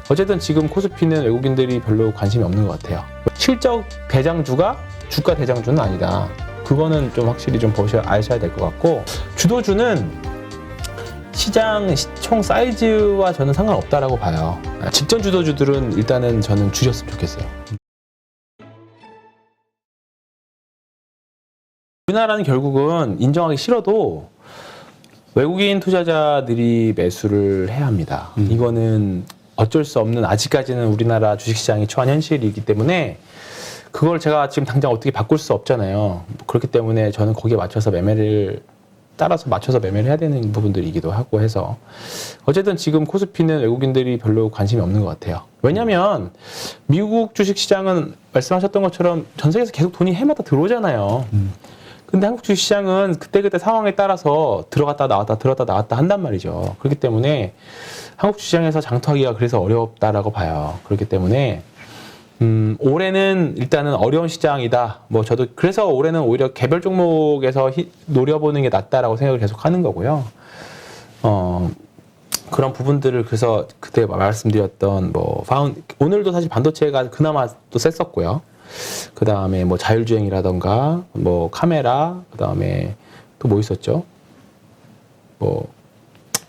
어쨌든 지금 코스피는 외국인들이 별로 관심이 없는 것 같아요. 실적 대장주가 주가 대장주는 아니다. 그거는 좀 확실히 좀 아셔야 될 것 같고, 주도주는 시장 총 사이즈와 저는 상관없다라고 봐요. 직전 주도주들은 일단은 저는 줄였으면 좋겠어요. 우리나라는 결국은 인정하기 싫어도 외국인 투자자들이 매수를 해야 합니다. 이거는 어쩔 수 없는, 아직까지는 우리나라 주식시장이 처한 현실이기 때문에 그걸 제가 지금 당장 어떻게 바꿀 수 없잖아요. 그렇기 때문에 저는 거기에 맞춰서 맞춰서 매매를 해야 되는 부분들이기도 하고 해서, 어쨌든 지금 코스피는 외국인들이 별로 관심이 없는 것 같아요. 왜냐면 미국 주식시장은 말씀하셨던 것처럼 전 세계에서 계속 돈이 해마다 들어오잖아요. 근데 한국 주식시장은 그때그때 상황에 따라서 들어갔다 나왔다 한단 말이죠. 그렇기 때문에 한국 주식시장에서 장투하기가 그래서 어렵다라고 봐요. 그렇기 때문에 올해는 일단은 어려운 시장이다. 저도 그래서 올해는 오히려 개별 종목에서 노려보는 게 낫다라고 생각을 계속 하는 거고요. 그런 부분들을 그래서 그때 말씀드렸던 오늘도 사실 반도체가 그나마 또 셌었고요. 그 다음에 자율주행이라던가 카메라, 그 다음에 또 뭐 있었죠?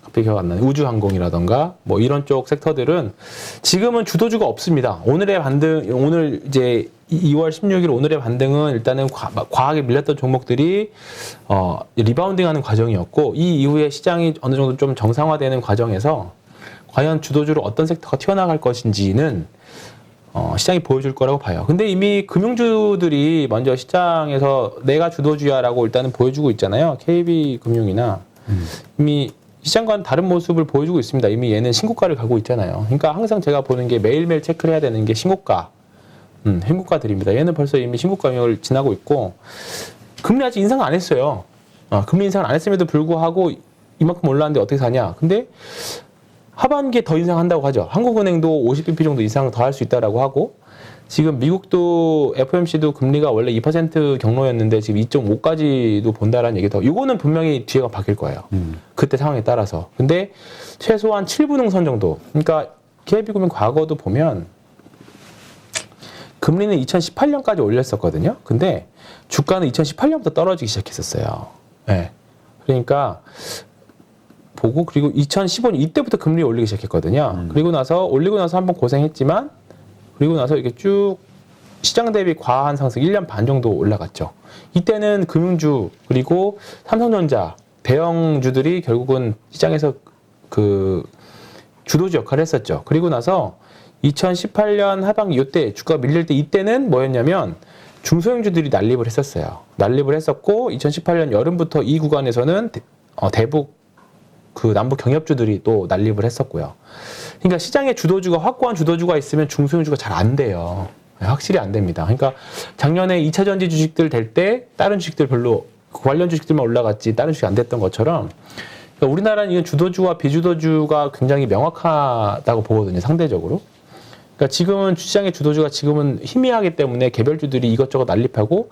갑자기 기억 안 나네. 우주항공이라던가 이런 쪽 섹터들은 지금은 주도주가 없습니다. 오늘의 반등, 오늘 이제 2월 16일 오늘의 반등은 일단은 과하게 밀렸던 종목들이 리바운딩하는 과정이었고, 이 이후에 시장이 어느 정도 좀 정상화되는 과정에서 과연 주도주로 어떤 섹터가 튀어나갈 것인지는 시장이 보여줄 거라고 봐요. 근데 이미 금융주들이 먼저 시장에서 내가 주도주야라고 일단은 보여주고 있잖아요. KB금융이나 이미 시장과는 다른 모습을 보여주고 있습니다. 이미 얘는 신고가를 가고 있잖아요. 그러니까 항상 제가 보는 게 매일매일 체크를 해야 되는 게 신고가, 신고가들입니다. 얘는 벌써 이미 신고가 영역을 지나고 있고, 금리 아직 인상 안 했어요. 금리 인상을 안 했음에도 불구하고 이만큼 올랐는데 어떻게 사냐? 근데 하반기에 더 인상한다고 하죠. 한국은행도 50bp 정도 인상을 더 할 수 있다라고 하고, 지금 미국도 FOMC도 금리가 원래 2% 경로였는데 지금 2.5까지도 본다라는 얘기도, 이거는 분명히 뒤에가 바뀔 거예요. 그때 상황에 따라서. 근데 최소한 7분응선 정도. 그러니까 KB금융 과거도 보면 금리는 2018년까지 올렸었거든요. 근데 주가는 2018년부터 떨어지기 시작했었어요. 네. 그러니까 그리고 2015년 이때부터 금리 올리기 시작했거든요. 그리고 나서 올리고 나서 한번 고생했지만, 그리고 나서 이렇게 쭉 시장 대비 과한 상승 1년 반 정도 올라갔죠. 이때는 금융주 그리고 삼성전자 대형주들이 결국은 시장에서 그 주도주 역할을 했었죠. 그리고 나서 2018년 하반기 이때 주가가 밀릴 때, 이때는 뭐였냐면 중소형주들이 난립을 했었어요. 난립을 했었고, 2018년 여름부터 이 구간에서는 대북 남북 경협주들이 또 난립을 했었고요. 그러니까 시장에 확고한 주도주가 있으면 중소형주가 잘 안 돼요. 확실히 안 됩니다. 그러니까 작년에 2차전지 주식들 될 때 다른 주식들 별로, 관련 주식들만 올라갔지 다른 주식 안 됐던 것처럼, 그러니까 우리나라는 이건 주도주와 비주도주가 굉장히 명확하다고 보거든요, 상대적으로. 그러니까 지금은 시장의 주도주가 지금은 희미하기 때문에 개별주들이 이것저것 난립하고,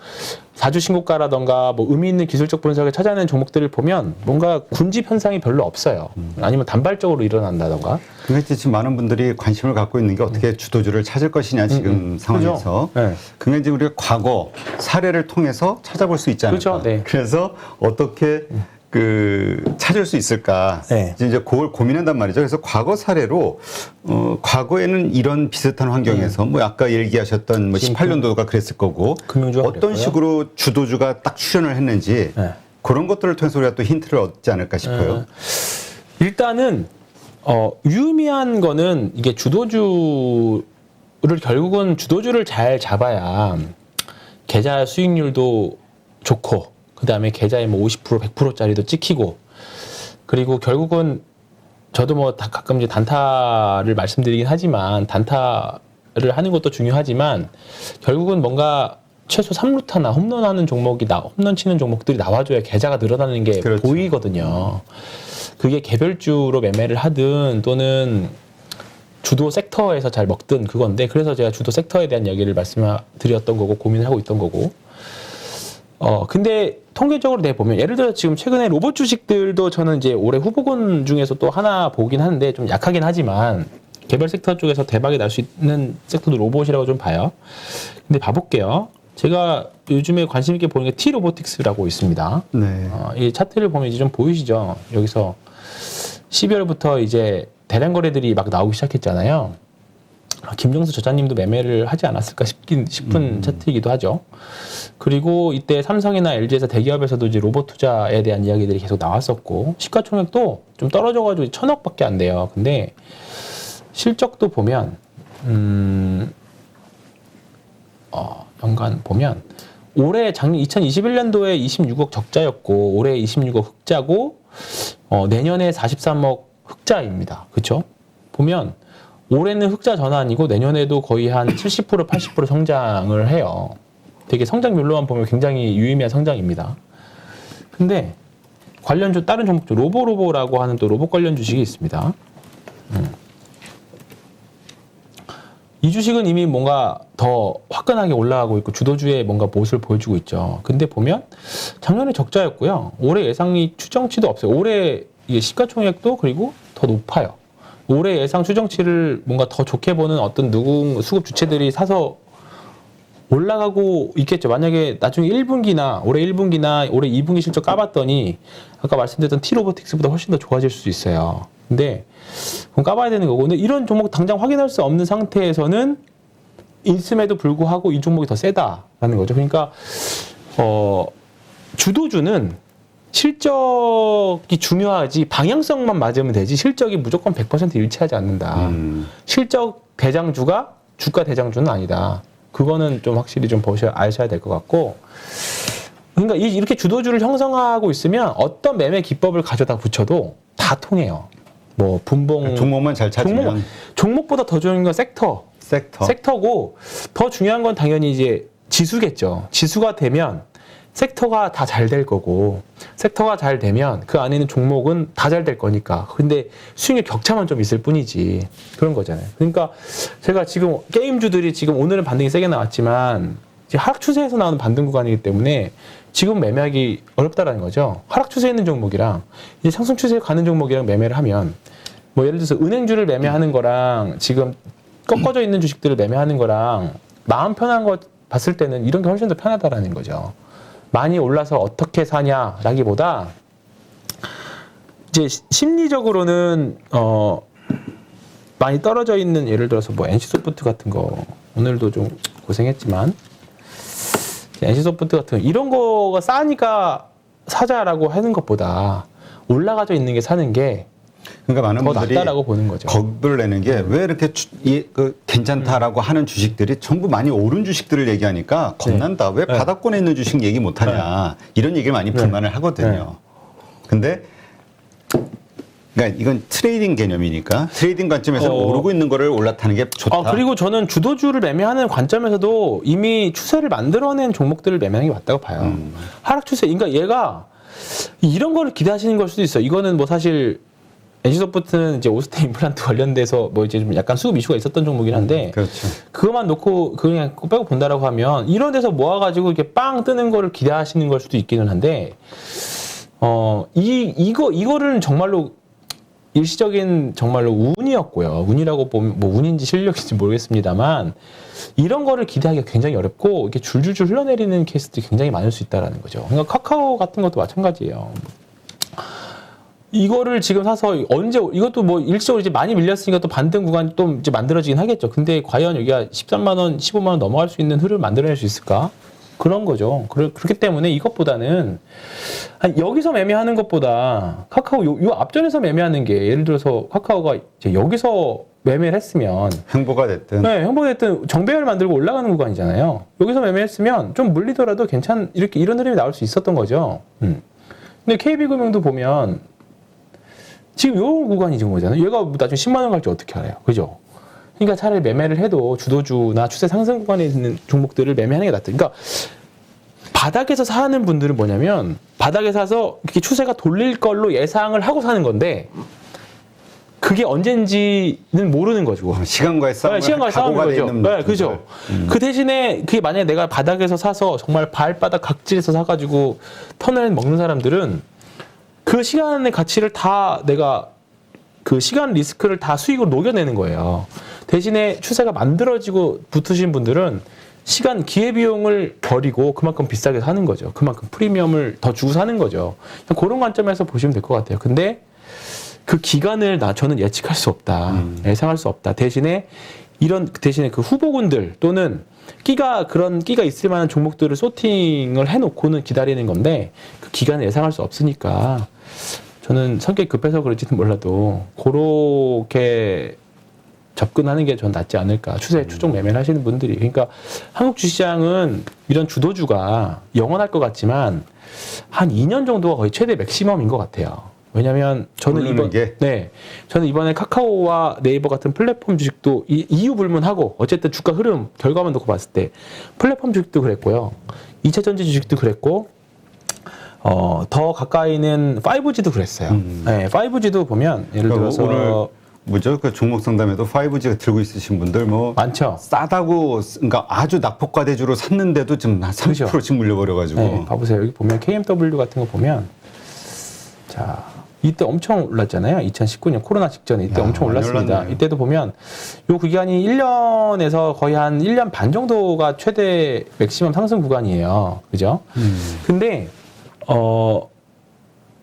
4주 신고가라던가 의미 있는 기술적 분석을 찾아내는 종목들을 보면 뭔가 군집 현상이 별로 없어요. 아니면 단발적으로 일어난다던가. 그러니까 지금 많은 분들이 관심을 갖고 있는 게 어떻게 주도주를 찾을 것이냐, 지금 상황에서. 그렇죠. 네. 그러니까 이제 우리가 과거 사례를 통해서 찾아볼 수 있지 않을까. 그렇죠. 네. 그래서 어떻게 찾을 수 있을까. 네. 이제 그걸 고민한단 말이죠. 그래서 과거 사례로, 과거에는 이런 비슷한 환경에서 아까 얘기하셨던 18년도가 그랬을 거고, 금융주가 어떤 그랬고요. 식으로 주도주가 딱 출현을 했는지, 네. 그런 것들을 통해서 우리가 또 힌트를 얻지 않을까 싶어요. 일단은 유의미한 거는 이게 결국은 주도주를 잘 잡아야 계좌 수익률도 좋고, 그 다음에 계좌에 50%, 100%짜리도 찍히고, 그리고 결국은 저도 가끔 이제 단타를 말씀드리긴 하지만, 단타를 하는 것도 중요하지만, 결국은 뭔가 최소 3루타나 홈런 치는 종목들이 나와줘야 계좌가 늘어나는 게 그렇죠. 보이거든요. 그게 개별주로 매매를 하든 또는 주도 섹터에서 잘 먹든 그건데, 그래서 제가 주도 섹터에 대한 얘기를 말씀드렸던 거고, 고민을 하고 있던 거고. 근데 통계적으로 내보면, 예를 들어 지금 최근에 로봇 주식들도 저는 이제 올해 후보군 중에서 또 하나 보긴 하는데 좀 약하긴 하지만, 개별 섹터 쪽에서 대박이 날 수 있는 섹터도 로봇이라고 좀 봐요. 근데 봐볼게요. 제가 요즘에 관심 있게 보는 게 T-로보틱스라고 있습니다. 네. 이 차트를 보면 이제 좀 보이시죠? 여기서 12월부터 이제 대량 거래들이 막 나오기 시작했잖아요. 김정수 저자님도 매매를 하지 않았을까 싶은 차트이기도 하죠. 그리고 이때 삼성이나 LG에서 대기업에서도 이제 로봇 투자에 대한 이야기들이 계속 나왔었고, 시가총액도 좀 떨어져가지고 1,000억밖에 안 돼요. 근데 실적도 보면, 연간 보면, 올해 작년 2021년도에 26억 적자였고, 올해 26억 흑자고, 내년에 43억 흑자입니다. 그쵸? 보면, 올해는 흑자 전환이고 내년에도 거의 한 70% 80% 성장을 해요. 되게 성장률로만 보면 굉장히 유의미한 성장입니다. 근데 관련주 다른 종목 중 로보라고 하는 또 로봇 관련 주식이 있습니다. 이 주식은 이미 뭔가 더 화끈하게 올라가고 있고 주도주의 뭔가 모습을 보여주고 있죠. 근데 보면 작년에 적자였고요. 올해 예상이 추정치도 없어요. 올해 이게 시가총액도 그리고 더 높아요. 올해 예상 추정치를 뭔가 더 좋게 보는 어떤 수급 주체들이 사서 올라가고 있겠죠. 만약에 나중에 1분기나 올해 1분기나 올해 2분기 실적 까봤더니 아까 말씀드렸던 T-로보틱스보다 훨씬 더 좋아질 수 있어요. 근데 그럼 까봐야 되는 거고, 근데 이런 종목 당장 확인할 수 없는 상태에서는 있음에도 불구하고 이 종목이 더 세다라는 거죠. 그러니까 주도주는 실적이 중요하지 방향성만 맞으면 되지 실적이 무조건 100% 일치하지 않는다. 실적 대장주가 주가 대장주는 아니다. 그거는 좀 확실히 좀 아셔야 될 것 같고, 그러니까 이렇게 주도주를 형성하고 있으면 어떤 매매 기법을 가져다 붙여도 다 통해요. 뭐 분봉 종목만 잘 찾으면 종목보다 더 중요한 건 섹터고, 더 중요한 건 당연히 이제 지수겠죠. 지수가 되면 섹터가 다 잘 될 거고, 섹터가 잘 되면 그 안에 있는 종목은 다 잘 될 거니까. 근데 수익률 격차만 좀 있을 뿐이지. 그런 거잖아요. 그러니까 제가 지금 게임주들이 지금 오늘은 반등이 세게 나왔지만 이제 하락 추세에서 나오는 반등 구간이기 때문에 지금 매매하기 어렵다라는 거죠. 하락 추세에 있는 종목이랑 이제 상승 추세에 가는 종목이랑 매매를 하면, 뭐 예를 들어서 은행주를 매매하는 거랑 지금 꺾어져 있는 주식들을 매매하는 거랑 마음 편한 거 봤을 때는 이런 게 훨씬 더 편하다라는 거죠. 많이 올라서 어떻게 사냐라기보다 이제 심리적으로는 많이 떨어져 있는, 예를 들어서 뭐 NC소프트 같은 거 오늘도 좀 고생했지만 NC소프트 같은 거 이런 거가 싸니까 사자라고 하는 것보다 올라가져 있는 게 사는 게 그러니까 많은 더 분들이 낫다라고 보는 거죠. 겁을 내는 게 왜 이렇게 괜찮다라고 하는 주식들이 전부 많이 오른 주식들을 얘기하니까 겁난다. 왜 바닥권에 있는 주식 얘기 못하냐. 이런 얘기를 많이 불만을 하거든요. 근데 그러니까 이건 트레이딩 개념이니까 트레이딩 관점에서 오르고 있는 거를 올라타는 게 좋다. 그리고 저는 주도주를 매매하는 관점에서도 이미 추세를 만들어낸 종목들을 매매하는 게 맞다고 봐요. 하락 추세, 그러니까 얘가 이런 거를 기대하시는 걸 수도 있어요. 이거는 뭐 사실 NC소프트는 이제 오스템 임플란트 관련돼서 뭐 이제 좀 약간 수급 이슈가 있었던 종목이긴 한데, 그렇죠. 그것만 놓고 그냥 빼고 본다라고 하면 이런 데서 모아가지고 이렇게 빵 뜨는 거를 기대하시는 걸 수도 있기는 한데, 이거를 정말로 일시적인 정말로 운이었고요. 운이라고 보면 뭐 운인지 실력인지 모르겠습니다만 이런 거를 기대하기가 굉장히 어렵고, 이렇게 줄줄줄 흘러내리는 케이스들이 굉장히 많을 수 있다라는 거죠. 그러니까 카카오 같은 것도 마찬가지예요. 이거를 지금 사서 이것도 뭐 일시적으로 이제 많이 밀렸으니까 또 반등 구간이 또 이제 만들어지긴 하겠죠. 근데 과연 여기가 13만 원, 15만 원 넘어갈 수 있는 흐름을 만들어낼 수 있을까? 그런 거죠. 그렇기 때문에 이것보다는 여기서 매매하는 것보다 카카오 요 앞전에서 매매하는 게, 예를 들어서 카카오가 이제 여기서 매매를 했으면 횡보가 됐든 횡보가 됐든 정배열 만들고 올라가는 구간이잖아요. 여기서 매매했으면 좀 물리더라도 이렇게 이런 흐름이 나올 수 있었던 거죠. 근데 KB금융도 보면 지금 요 구간이 지금 거잖아요. 얘가 나중에 10만 원 갈지 어떻게 알아요? 그죠? 그러니까 차라리 매매를 해도 주도주나 추세 상승 구간에 있는 종목들을 매매하는 게 낫다. 그러니까 바닥에서 사는 분들은 뭐냐면, 바닥에 사서 이렇게 추세가 돌릴 걸로 예상을 하고 사는 건데, 그게 언젠지는 모르는 거죠. 시간과의 싸움인 거죠. 네, 그죠. 그 대신에 그게 만약에 내가 바닥에서 사서 정말 발바닥 각질에서 사가지고 턴을 먹는 사람들은 그 시간의 가치를 다 내가 그 시간 리스크를 다 수익으로 녹여내는 거예요. 대신에 추세가 만들어지고 붙으신 분들은 시간 기회비용을 버리고 그만큼 비싸게 사는 거죠. 그만큼 프리미엄을 더 주고 사는 거죠. 그냥 그런 관점에서 보시면 될 것 같아요. 근데 그 기간을 저는 예측할 수 없다. 예상할 수 없다. 대신에 그 후보군들 또는 그런 끼가 있을 만한 종목들을 소팅을 해놓고는 기다리는 건데 그 기간을 예상할 수 없으니까 저는 성격이 급해서 그럴지는 몰라도 그렇게 접근하는 게 전 낫지 않을까. 추세 추종 매매를 하시는 분들이. 그러니까 한국 주시장은 이런 주도주가 영원할 것 같지만 한 2년 정도가 거의 최대 맥시멈인 것 같아요. 왜냐면 저는 저는 이번에 카카오와 네이버 같은 플랫폼 주식도 이유 불문하고 어쨌든 주가 흐름 결과만 놓고 봤을 때 플랫폼 주식도 그랬고요. 2차 전지 주식도 그랬고 더 가까이는 5G도 그랬어요. 네, 5G도 보면 예를 들어서 오늘 뭐죠? 그 종목 상담에도 5G 들고 있으신 분들 뭐 많죠. 싸다고 그러니까 아주 낙폭과대주로 샀는데도 지금 한 30%씩 물려버려가지고. 네, 봐보세요. 여기 보면 KMW 같은 거 보면 자 이때 엄청 올랐잖아요. 2019년 코로나 직전에 이때 엄청 올랐습니다. 올랐네요. 이때도 보면 요 기간이 1년에서 거의 한 1년 반 정도가 최대 맥시멈 상승 구간이에요. 그죠? 근데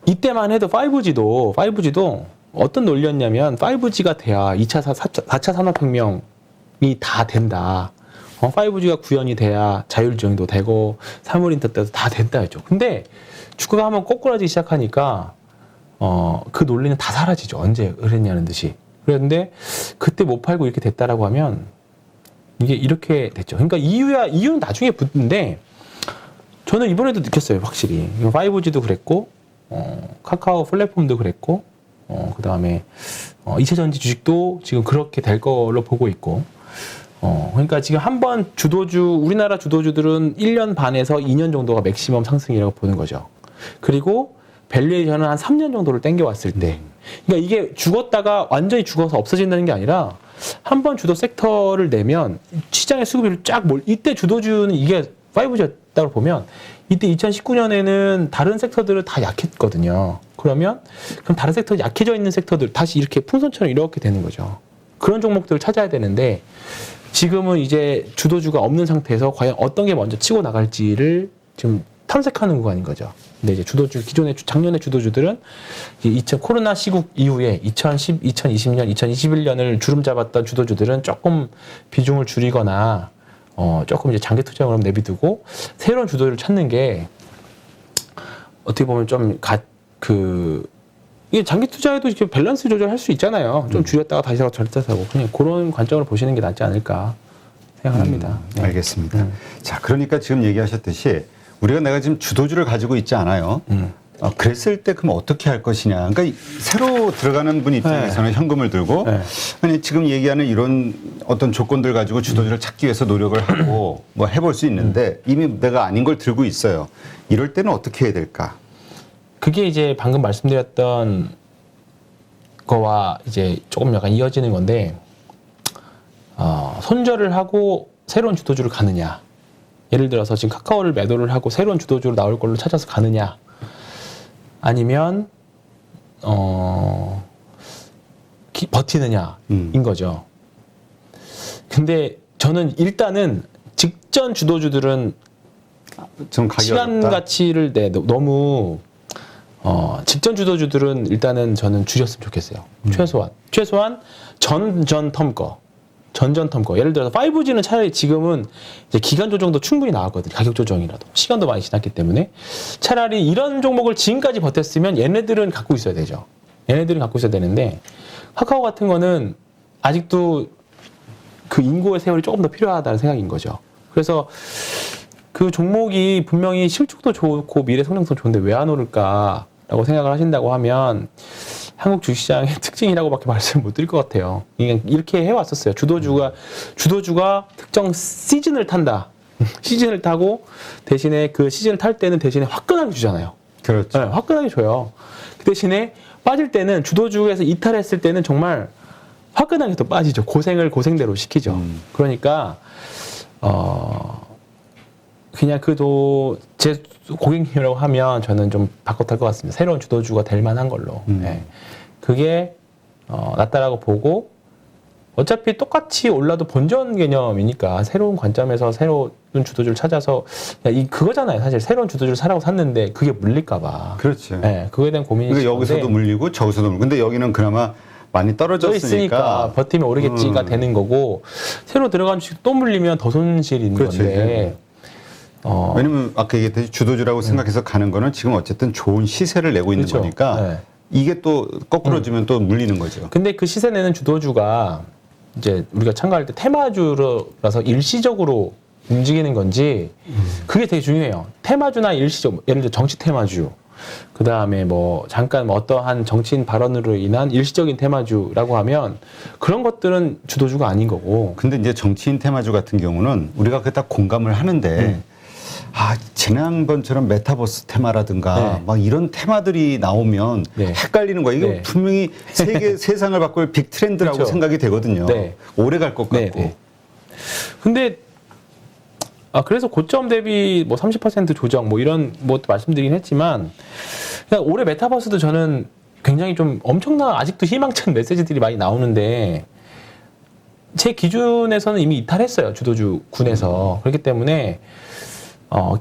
이때만 해도 5G도 어떤 논리였냐면 5G가 돼야 4차 산업혁명이 다 된다. 5G가 구현이 돼야 자율주행도 되고 사물인터 때도 다 된다였죠. 근데 주가가 한번 꼬꾸라지기 시작하니까 그 논리는 다 사라지죠. 언제 그랬냐는 듯이. 그런데 그때 못 팔고 이렇게 됐다라고 하면 이게 이렇게 됐죠. 그러니까 이유는 나중에 붙는데 저는 이번에도 느꼈어요. 확실히. 5G도 그랬고 카카오 플랫폼도 그랬고 그 다음에 2차 전지 주식도 지금 그렇게 될 걸로 보고 있고 그러니까 지금 한번 우리나라 주도주들은 1년 반에서 2년 정도가 맥시멈 상승이라고 보는 거죠. 그리고 밸류에이션은 한 3년 정도를 땡겨왔을 때 그러니까 이게 죽었다가 완전히 죽어서 없어진다는 게 아니라 한번 주도 섹터를 내면 시장의 수급이 이때 주도주는 이게 5G였다고 보면 이때 2019년에는 다른 섹터들은 다 약했거든요. 그럼 다른 섹터 약해져 있는 섹터들 다시 이렇게 풍선처럼 이렇게 되는 거죠. 그런 종목들을 찾아야 되는데 지금은 이제 주도주가 없는 상태에서 과연 어떤 게 먼저 치고 나갈지를 지금 탐색하는 구간인 거죠. 근데 이제 작년의 주도주들은 코로나 시국 이후에 2020년, 2021년을 주름 잡았던 주도주들은 조금 비중을 줄이거나 조금 이제 장기 투자로 내비두고 새로운 주도를 찾는 게 어떻게 보면 이게 장기 투자에도 이렇게 밸런스 조절할 수 있잖아요. 좀 줄였다가 다시 사고 절대 사고 그냥 그런 관점으로 보시는 게 낫지 않을까 생각합니다. 네. 알겠습니다. 자, 그러니까 지금 얘기하셨듯이 내가 지금 주도주를 가지고 있지 않아요. 그랬을 때 그럼 어떻게 할 것이냐. 그러니까 새로 들어가는 분 입장에서는 현금을 들고 아니 지금 얘기하는 이런 어떤 조건들 가지고 주도주를 찾기 위해서 노력을 하고 뭐 해볼 수 있는데 이미 내가 아닌 걸 들고 있어요. 이럴 때는 어떻게 해야 될까? 그게 이제 방금 말씀드렸던 거와 이제 조금 약간 이어지는 건데 손절을 하고 새로운 주도주를 가느냐. 예를 들어서 지금 카카오를 매도를 하고 새로운 주도주로 나올 걸로 찾아서 가느냐. 아니면 버티느냐인 거죠. 근데 저는 일단은 직전 주도주들은 시간 가치를 너무 직전 주도주들은 일단은 저는 줄였으면 좋겠어요. 최소한 전텀 거. 예를 들어서 5G는 차라리 지금은 이제 기간 조정도 충분히 나왔거든요. 가격 조정이라도. 시간도 많이 지났기 때문에. 차라리 이런 종목을 지금까지 버텼으면 얘네들은 갖고 있어야 되죠. 얘네들은 갖고 있어야 되는데, 카카오 같은 거는 아직도 그 인고의 세월이 조금 더 필요하다는 생각인 거죠. 그래서 그 종목이 분명히 실적도 좋고 미래 성장성 좋은데 왜 안 오를까라고 생각을 하신다고 하면 한국 주식시장의 특징이라고밖에 말씀을 못 드릴 것 같아요. 이렇게 해왔었어요. 주도주가 특정 시즌을 탄다. 시즌을 타고 대신에 그 시즌을 탈 때는 대신에 화끈하게 주잖아요. 그렇죠. 네, 화끈하게 줘요. 그 대신에 빠질 때는 주도주에서 이탈했을 때는 정말 화끈하게 또 빠지죠. 고생대로 시키죠. 그러니까 그냥 제 고객님이라고 하면 저는 좀 바꿔 탈 것 같습니다. 새로운 주도주가 될 만한 걸로. 네. 그게 낮다라고 보고 어차피 똑같이 올라도 본전 개념이니까 새로운 관점에서 새로운 주도주를 찾아서 그거잖아요. 사실 새로운 주도주를 사라고 샀는데 그게 물릴까봐. 그렇죠. 네, 그거에 대한 고민이 그러니까 여기서도 있는데 물리고 저기서도 물리고. 근데 여기는 그나마 많이 떠 있으니까 떨어졌으니까 버티면 오르겠지가 되는 거고 새로 들어간 주식 또 물리면 더 손실이 있는 그렇지. 건데. 왜냐면 아까 얘기했듯이 주도주라고 생각해서 가는 거는 지금 어쨌든 좋은 시세를 내고 있는 그렇죠. 거니까 네. 이게 또 거꾸로지면 또 물리는 거죠. 근데 그 시세 내는 주도주가 이제 우리가 참가할 때 테마주라서 일시적으로 움직이는 건지 그게 되게 중요해요. 테마주나 일시적, 예를 들어 정치 테마주, 그 다음에 뭐 잠깐 뭐 어떠한 정치인 발언으로 인한 일시적인 테마주라고 하면 그런 것들은 주도주가 아닌 거고. 근데 이제 정치인 테마주 같은 경우는 우리가 그게 딱 공감을 하는데 지난번처럼 메타버스 테마라든가 네. 막 이런 테마들이 나오면 네. 헷갈리는 거예요. 이게 네. 분명히 세상을 바꿀 빅 트렌드라고 그렇죠. 생각이 되거든요. 네. 오래 갈 것 네, 같고. 네. 근데 그래서 고점 대비 뭐 30% 조정 뭐 이런 뭐 말씀드리긴 했지만 그냥 올해 메타버스도 저는 굉장히 좀 엄청난 아직도 희망찬 메시지들이 많이 나오는데 제 기준에서는 이미 이탈했어요. 주도주 군에서. 그렇기 때문에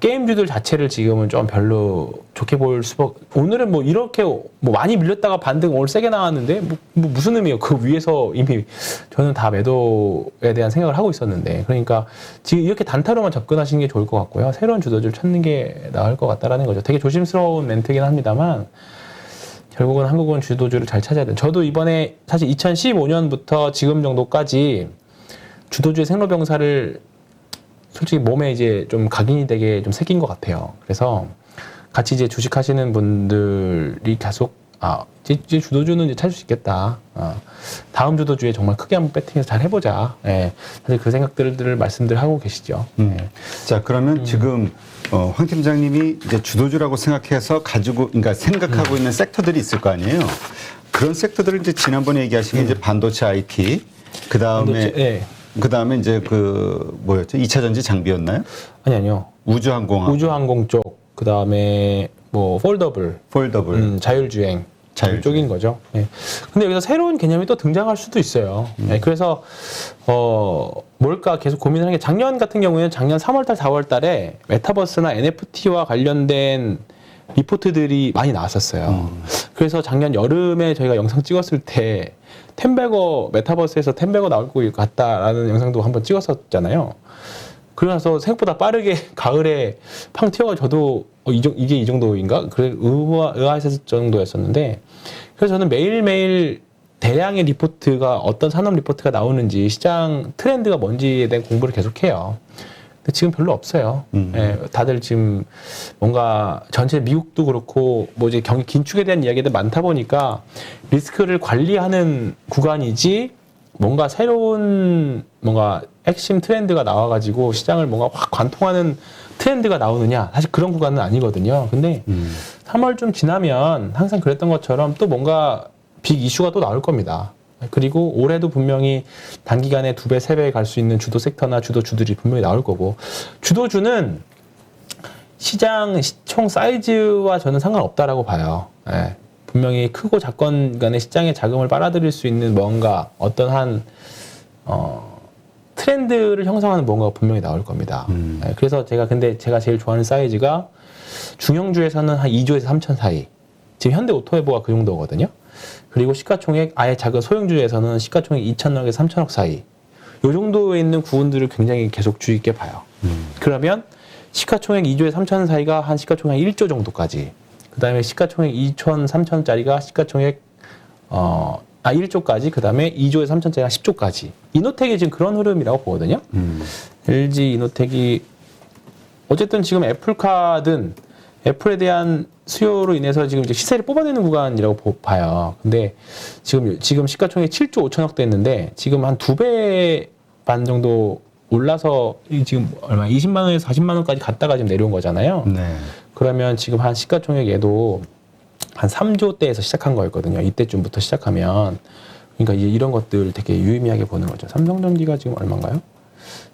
게임주들 자체를 지금은 좀 별로 좋게 볼 수밖에. 오늘은 뭐 이렇게 뭐 많이 밀렸다가 반등 오늘 세게 나왔는데 뭐 무슨 의미예요? 그 위에서 이미 저는 다 매도에 대한 생각을 하고 있었는데 그러니까 지금 이렇게 단타로만 접근하시는 게 좋을 것 같고요. 새로운 주도주를 찾는 게 나을 것 같다라는 거죠. 되게 조심스러운 멘트긴 합니다만 결국은 한국은 주도주를 잘 찾아야 돼요. 저도 이번에 사실 2015년부터 지금 정도까지 주도주의 생로병사를 솔직히 몸에 이제 좀 각인이 되게 좀 새긴 것 같아요. 그래서 같이 이제 주식하시는 분들이 계속 이제 주도주는 이제 찾을 수 있겠다. 다음 주도주에 정말 크게 한번 배팅해서 잘 해보자. 예, 사실 그 생각들을 말씀들 하고 계시죠. 예. 자, 그러면 지금 황 팀장님이 이제 주도주라고 생각해서 그러니까 생각하고 있는 섹터들이 있을 거 아니에요. 그런 섹터들을 이제 지난번에 얘기하신 게 이제 반도체 IT, 그 다음에 예. 그 다음에 이제 뭐였죠? 2차 전지 장비였나요? 아니요. 우주항공 쪽, 그 다음에 뭐 폴더블, 자율주행 쪽인 거죠. 예. 근데 여기서 새로운 개념이 또 등장할 수도 있어요. 예. 그래서 뭘까 계속 고민하는 게 작년 같은 경우에는 작년 3월달, 4월달에 메타버스나 NFT와 관련된 리포트들이 많이 나왔었어요. 그래서 작년 여름에 저희가 영상 찍었을 때 템베거 메타버스에서 템베거 나올 것 같다라는 영상도 한번 찍었었잖아요. 그러면서 생각보다 빠르게 가을에 팡 튀어가 저도 이게 이 정도인가? 그래 의아했을 정도였었는데 그래서 저는 매일매일 대량의 리포트가 어떤 산업 리포트가 나오는지 시장 트렌드가 뭔지에 대한 공부를 계속해요. 근데 지금 별로 없어요. 예, 다들 지금 뭔가 전체 미국도 그렇고 뭐 이제 경기 긴축에 대한 이야기들 많다 보니까 리스크를 관리하는 구간이지 뭔가 새로운 뭔가 핵심 트렌드가 나와가지고 시장을 뭔가 확 관통하는 트렌드가 나오느냐 사실 그런 구간은 아니거든요. 근데 3월 좀 지나면 항상 그랬던 것처럼 또 뭔가 빅 이슈가 또 나올 겁니다. 그리고 올해도 분명히 단기간에 2배, 3배 갈 수 있는 주도 섹터나 주도주들이 분명히 나올 거고 주도주는 시장 총 사이즈와 저는 상관없다라고 봐요. 예. 분명히 크고 작건 간의 시장의 자금을 빨아들일 수 있는 뭔가 어떤 한 트렌드를 형성하는 뭔가가 분명히 나올 겁니다. 예. 그래서 제가 제일 좋아하는 사이즈가 중형주에서는 한 2조에서 3천 사이. 지금 현대 오토웨버가 그 정도거든요. 그리고 시가총액 아예 작은 소형주에서는 시가총액 2천억에서 3천억 사이. 이 정도에 있는 구분들을 굉장히 계속 주의 있게 봐요. 그러면 시가총액 2조에 3천 사이가 한 시가총액 1조 정도까지. 그 다음에 시가총액 2천, 3천짜리가 시가총액 1조까지. 그 다음에 2조에 3천짜리가 10조까지. 이노텍이 지금 그런 흐름이라고 보거든요. LG 이노텍이 어쨌든 지금 애플카든 애플에 대한 수요로 인해서 지금 이제 시세를 뽑아내는 구간이라고 봐요. 근데 지금 시가총액 7조 5천억 됐는데 지금 한 2배 반 정도 올라서 지금 얼마 20만 원에서 40만 원까지 갔다가 지금 내려온 거잖아요. 네. 그러면 지금 한 시가총액 얘도 한 3조대에서 시작한 거였거든요. 이때쯤부터 시작하면 그러니까 이제 이런 것들 되게 유의미하게 보는 거죠. 삼성전기가 지금 얼마인가요?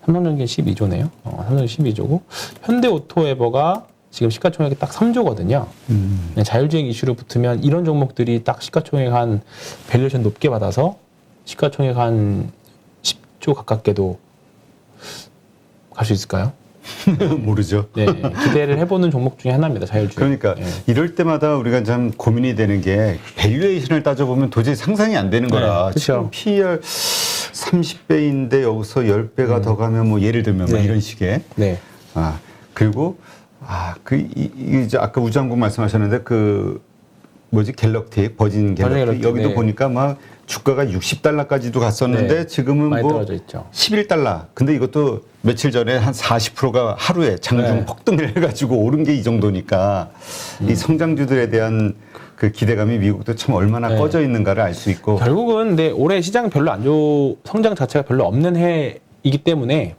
삼성전기는 12조네요. 삼성전기 12조고 현대오토에버가 지금 시가총액이 딱 3조거든요. 자율주행 이슈로 붙으면 이런 종목들이 딱 시가총액 한 밸류에이션 높게 받아서 시가총액 한 10조 가깝게도 갈 수 있을까요? 모르죠. 네, 기대를 해보는 종목 중에 하나입니다. 자율주행. 그러니까 이럴 때마다 우리가 참 고민이 되는 게 밸류에이션을 따져보면 도저히 상상이 안 되는 거라. 네, 지금 그렇죠. PER 30배인데 여기서 10배가 더 가면 뭐 예를 들면 뭐 네. 이런 식의. 네. 아, 그리고 이제 아까 우장국 말씀하셨는데 그 뭐지 갤럭틱 버진 갤럭틱 여기도 네. 보니까 막 주가가 60달러까지도 갔었는데 네. 지금은 많이 뭐 떨어져 있죠. 11달러. 근데 이것도 며칠 전에 한 40%가 하루에 장중 네. 폭등을 해가지고 오른 게 이 정도니까 이 성장주들에 대한 그 기대감이 미국도 참 얼마나 네. 꺼져 있는가를 알 수 있고. 결국은 근데 올해 시장 별로 성장 자체가 별로 없는 해이기 때문에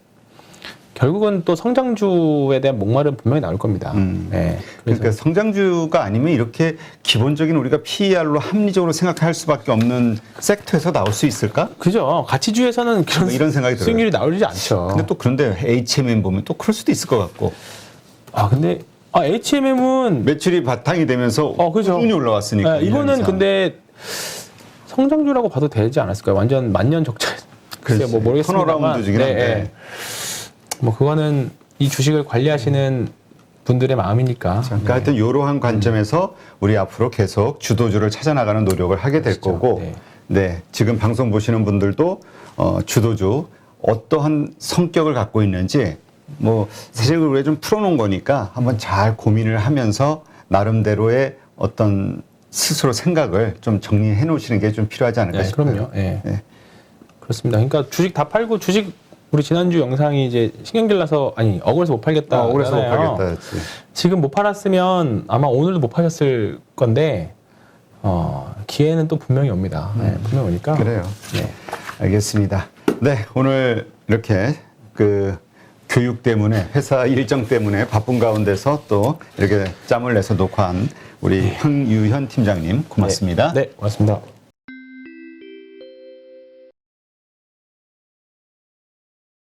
결국은 또 성장주에 대한 목마름 분명히 나올 겁니다. 네. 그래서 그러니까 성장주가 아니면 이렇게 기본적인 우리가 PER로 합리적으로 생각할 수밖에 없는 섹터에서 나올 수 있을까? 그죠. 가치주에서는 그런 뭐 이런 생각이 들어요. 수익률이 나오지 않죠. 근데 또 그런데 HMM 보면 또 그럴 수도 있을 것 같고 근데 HMM은 매출이 바탕이 되면서 그죠. 꾸준히 올라왔으니까. 네, 이거는 1년 이상. 근데 성장주라고 봐도 되지 않았을까요? 완전 만년 적자. 글쎄요, 뭐 모르겠습니다만. 턴어라운드지긴 한데. 뭐 그거는 이 주식을 관리하시는 분들의 마음이니까. 그러니까 하여튼 이러한 관점에서 우리 앞으로 계속 주도주를 찾아나가는 노력을 하게 될 그렇죠. 거고, 네. 네, 지금 방송 보시는 분들도 주도주 어떠한 성격을 갖고 있는지 뭐 사실 우리가 좀 풀어놓은 거니까 한번 잘 고민을 하면서 나름대로의 어떤 스스로 생각을 좀 정리해 놓으시는 게 좀 필요하지 않을까 네, 싶어요. 그럼요. 네. 네. 그렇습니다. 그러니까 주식 다 팔고 우리 지난주 영상이 이제 신경질 나서 억울해서 못 팔겠다. 억울해서 못 하잖아요. 팔겠다. 지금 못 팔았으면 아마 오늘도 못 파셨을 건데 기회는 또 분명히 옵니다. 네, 분명히 오니까. 그래요. 네. 알겠습니다. 네, 오늘 이렇게 그 교육 때문에 회사 일정 때문에 바쁜 가운데서 또 이렇게 짬을 내서 녹화한 우리 황유현 팀장님 고맙습니다. 네, 고맙습니다.